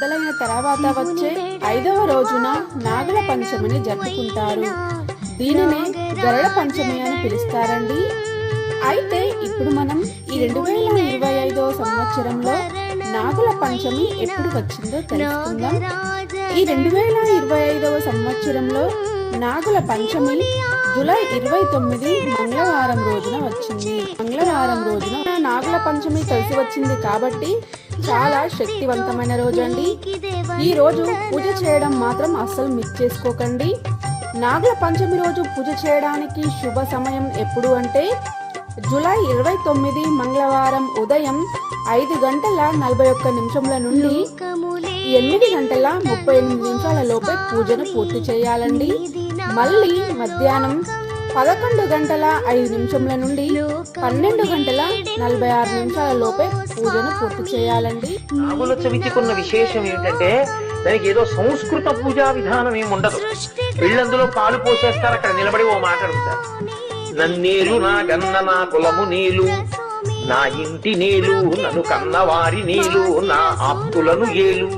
మొదలైన తర్వాత వచ్చే 5వ రోజున నాగుల పంచమిని జరుపుకుంటారు. దీనినే గరుడ పంచమి అని పిలుస్తారండి. అయితే ఇప్పుడు మనం ఈ 2025వ సంవత్సరంలో నాగుల పంచమి ఎప్పుడు వచ్చిందో తెలుసుకుందాం. ఈ 2025వ సంవత్సరంలో నాగుల పంచమి జూలై 29 మంగళవారం రోజున వచ్చింది. మంగళవారం రోజున నాగుల పంచమి కలిసి వచ్చింది కాబట్టి చాలా శక్తివంతమైన రోజు అండి. ఈ రోజు పూజ చేయడం మాత్రం అస్సలు మిస్ చేసుకోకండి. నాగుల పంచమి రోజు పూజ చేయడానికి శుభ సమయం ఎప్పుడు అంటే జూలై 29 మంగళవారం ఉదయం 5:41 నుండి 8:38 లోపే పూజను పూర్తి చేయాలండి. మళ్ళీ మధ్యాహ్నం 11:05 నుండి 12:46 లోపే పూజను పూర్తి చేయాలండి. నాగుల చవితికి ఉన్న విశేషం ఏంటంటే దానికి ఏదో సంస్కృత పూజా విధానం ఏమి ఉండదు. వీళ్ళందులో పాలు పోసేస్తారు, అక్కడ నిలబడి ఓ మాట అడుగుతారు. నన్నేలు నా గన్న నా కులము నీలు, నా ఇంటి నీలు, నన్ను కన్నవారి నీలు, నా ఆప్తులను ఏలు.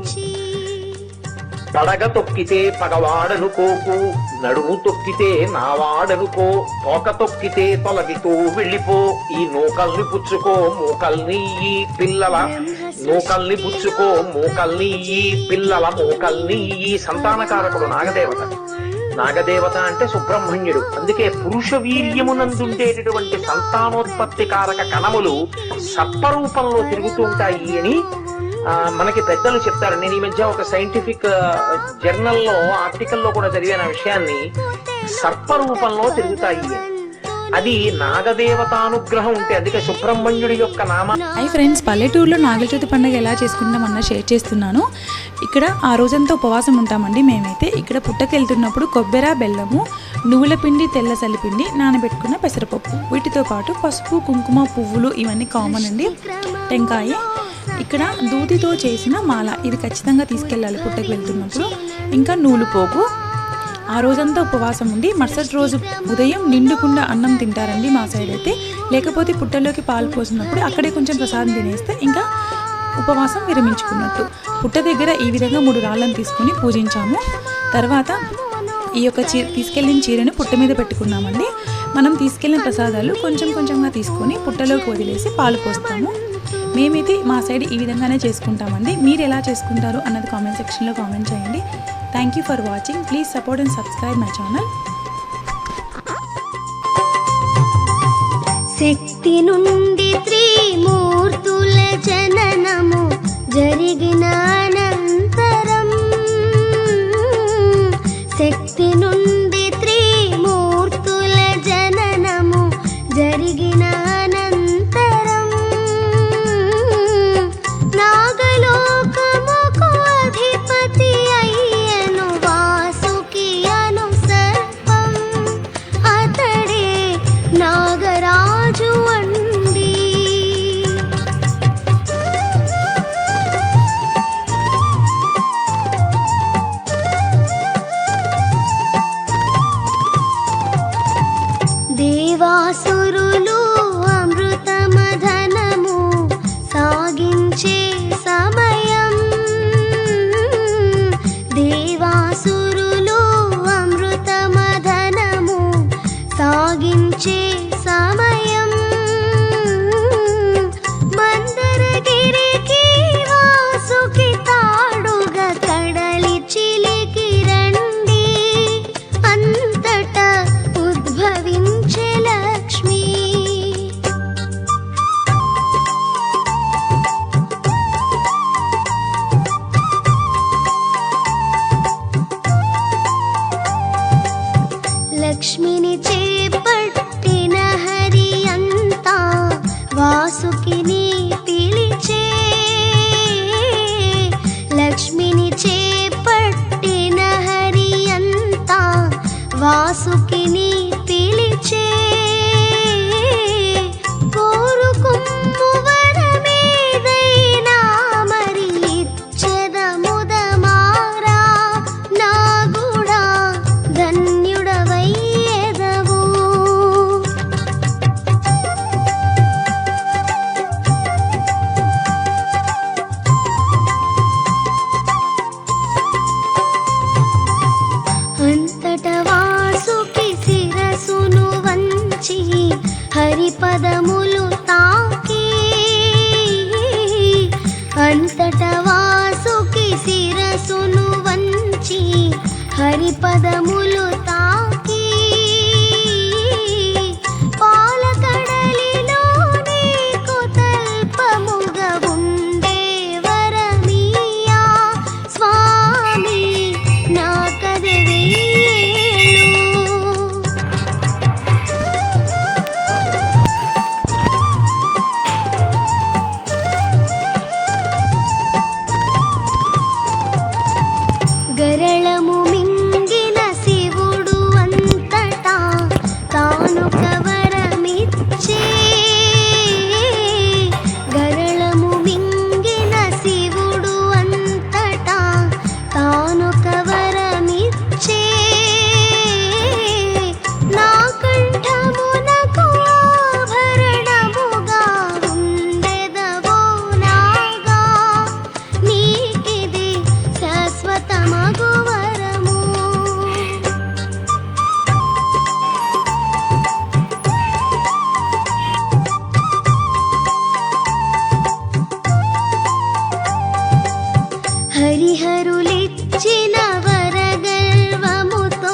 పడగ తొక్కితే పగవాడనుకోకు, నడుము తొక్కితే నావాడనుకో, తోక తొక్కితే తొలగితో వెళ్ళిపో. ఈ నూకల్ని పుచ్చుకో మూకల్ని ఈ పిల్లల, నూకల్ని పుచ్చుకో మూకల్ని ఈ పిల్లల మూకల్ని ఈ. సంతానకారకుడు నాగదేవత. నాగదేవత అంటే సుబ్రహ్మణ్యుడు. అందుకే పురుష వీర్యమునందుండేటటువంటి సంతానోత్పత్తి కారక కణములు సర్పరూపంలో తిరుగుతూ ఉంటాయి అని మనకి పెద్దలు చెప్తారు. నేను ఈ మధ్య ఒక సైంటిఫిక్ జర్నల్లో ఆర్టికల్లో కూడా చదివిన విషయాన్ని, సర్పరూపంలో తిరుగుతాయి. అది నాగదేవతానుగ్రహం ఉంటే, అందుకే సుబ్రహ్మణ్యుడి యొక్క నామ. హై ఫ్రెండ్స్, పల్లెటూరులో నాగుల చవితి పండుగ ఎలా చేసుకుంటామన్న షేర్ చేస్తున్నాను. ఇక్కడ ఆ రోజంతా ఉపవాసం ఉంటామండి మేమైతే. ఇక్కడ పుట్టకెళ్తున్నప్పుడు కొబ్బరి, బెల్లము, నువ్వుల పిండి, తెల్ల సలిపిండి, నానబెట్టుకున్న పెసరపప్పు, వీటితో పాటు పసుపు, కుంకుమ, పువ్వులు ఇవన్నీ కామన్ అండి. టెంకాయ, ఇక్కడ దూదితో చేసిన మాల, ఇది ఖచ్చితంగా తీసుకెళ్ళాలి పుట్టకు వెళ్తున్నప్పుడు. ఇంకా నూలు పోగు. ఆ రోజంతా ఉపవాసం ఉండి మరుసటి రోజు ఉదయం నిండుకుండా అన్నం తింటారండి మా సైడ్ అయితే. లేకపోతే పుట్టలోకి పాలు పోసినప్పుడు అక్కడే కొంచెం ప్రసాదం తినేస్తే ఇంకా ఉపవాసం విరమించుకున్నట్టు. పుట్ట దగ్గర ఈ విధంగా 3 రాళ్ళను తీసుకొని పూజించాము. తర్వాత ఈ యొక్క తీసుకెళ్ళిన చీరను పుట్ట మీద పెట్టుకున్నామండి. మనం తీసుకెళ్ళిన ప్రసాదాలు కొంచెం కొంచెంగా తీసుకొని పుట్టలోకి వదిలేసి పాలు పోస్తాము. మేమైతే మా సైడ్ ఈ విధంగానే చేసుకుంటామండి. మీరు ఎలా చేసుకుంటారు అన్నది కామెంట్ సెక్షన్లో కామెంట్ చేయండి. Thank you for watching. Please support and subscribe my channel. శక్తి నుండి త్రిమూర్తుల జననము జరిగిన అనంతరం, శక్తి నుండి త్రిమూర్తుల జననము జరిగిన అనంతరం, నాగలోకముకు అధిపతి అయ్యను వాసుకి అను సర్పం, అతడే నాగరాజు అండి. దేవాసురులు అమృతమధనము సాగించే సమయం, దేవాసురులు అమృతమధనము సాగించే సమయం, మందరగిరికి వాసుకి తాడుగా కడలి చిలికి రండి, అంతటా ఉద్భవించే లక్ష్మి. లక్ష్మిని చేపట్టిన అంతట వాసుకి శిరసును వంచి హరిపదములు తాకి పాలకడలిలో నీకు తల్పముగా ఉండే వరమీయా స్వామి నా కదవేలు. గరళము మింగిన శివుడు అంతటా తాను కవరమిచ్చే. గరళము మింగిన శివుడు అంతటా తాను కవరమిచ్చే. నా కంఠమునకు ఆభరణముగా ఉండెదవో నాగా నీకిది శాశ్వతమగు వరము. హరిహరులిచ్చిన వరగర్వముతో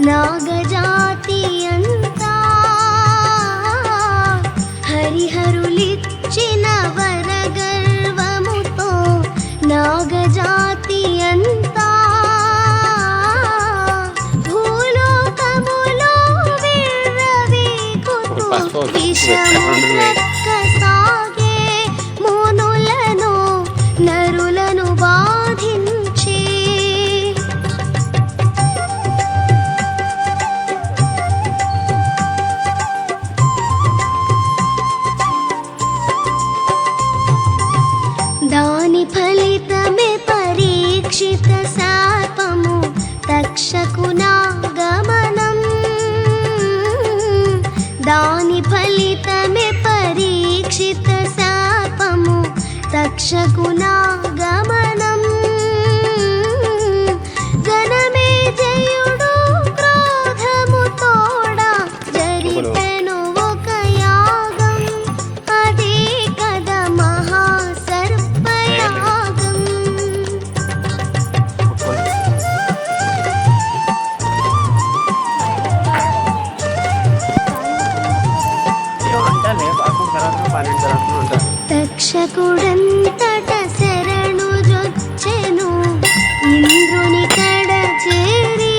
నాగజాతి అంతా. హరిహరులిచ్చిన వరగర్వముతో నాగజాతి అంతా. భూలోకములో విర్రవీగుతూ విషములెక్కసాగే మునులను నరులను బాధించే. దాని ఫలితమే పరీక్షిత శాపము తక్షకునాగమనం. దాని ఫలితమే పరీక్షిత శాపము తక్షకునాగమనం. గణమే జయుడు క్రోధము తోడా జరిపెను ఒక యాగం. అదే కదా మహాసర్పయాగం. తక్షకుడంతట శరణు జొచ్చెను ఇంద్రుని కడ చేరి.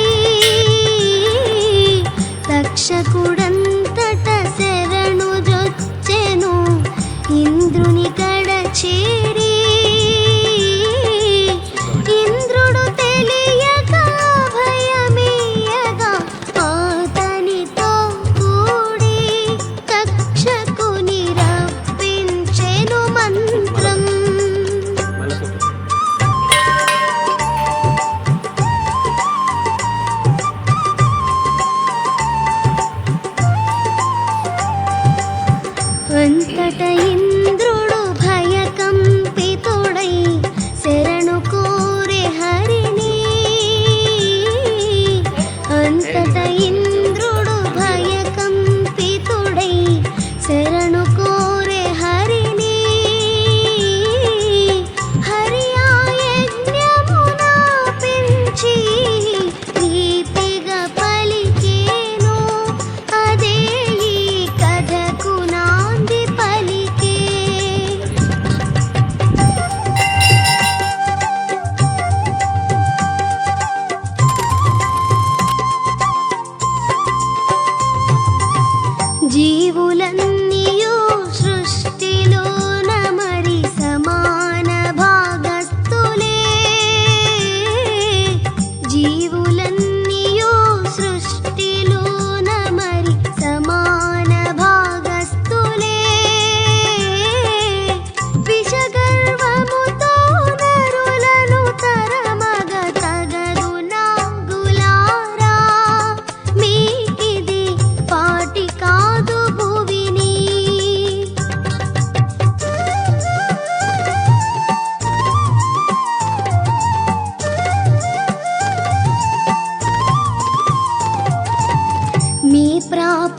తక్షకుడంతట శరణు జొచ్చెను ఇంద్రుని కడ చేరి. ఇంద్రుడు తెలియక భయమీయగా ఆతనితో కూడి తక్షకుని రప్పించెను మంత్రం. అంతట ఇంద్రుడు భయకంపితుడై శరణు కోరె హరిని. అంతట ఇంద్రుడు భయకంపితుడై శరణు కోరె హరిని. హరి ఆ యజ్ఞమున పెంచి ప్రీతిగా పలికేను. అదే ఈ కథకు నాంది పలికే. జీవులన్నీయు సృష్టిలోన మరి సమాన భాగస్థులే. జీవులన్నీయు సృష్టిలోన మరి సమాన భాగస్థులే. విషగర్వముతో నరులను తరమగ తగదు నాగులారా. మీకిది పాటి కాదు భువిని. మీ ప్రాప